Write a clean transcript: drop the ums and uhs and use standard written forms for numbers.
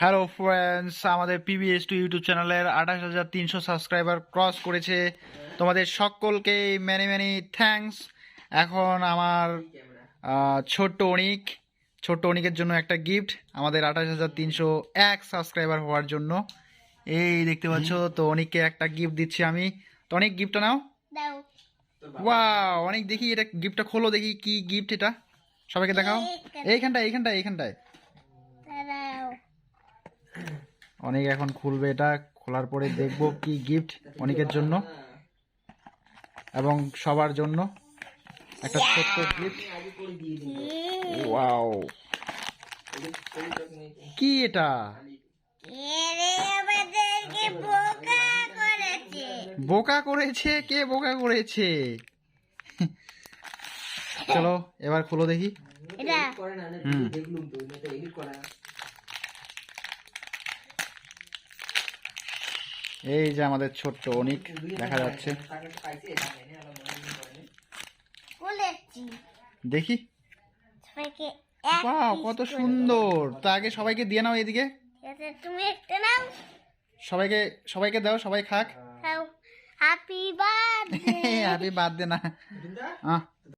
Hello friends, আমাদের PBS two YouTube চ্যানেলের 28,300 subscriber cross করেছে। তোমাদের সকলকে মেনি মেনি থ্যাঙ্কস। এখন আমার ছোট্ট অনিকের জন্য একটা গিফট, আমাদের 28,301 সাবস্ক্রাইবার হওয়ার জন্য। এই দেখতে পাচ্ছ তো, অনিককে একটা গিফট দিচ্ছি আমি। তো অনেক গিফটটা নাও। ওয়াও, অনেক দেখি এটা গিফটটা খোলো, দেখি কি গিফট এটা, সবাইকে দেখাও। এইখানটায় অনেক এখন খুলবে, এটা খোলার পরে দেখবো কি গিফট অনেকের জন্য এবং সবার জন্য একটা ছোট্ট গিফট। ওয়াও, কি এটা? বোকা করেছে? কে বোকা করেছে? চলো এবার খুলো দেখি। এই যে আমাদের ছোট্ট অনিক দেখা যাচ্ছে, দেখি। বাহ, কত সুন্দর! তা আগে সবাইকে দিয়ে নাও, এদিকে তুমি একটা নাও, সবাইকে দাও, সবাই খাক। Happy birthday. হ্যাপি বার্থডে না।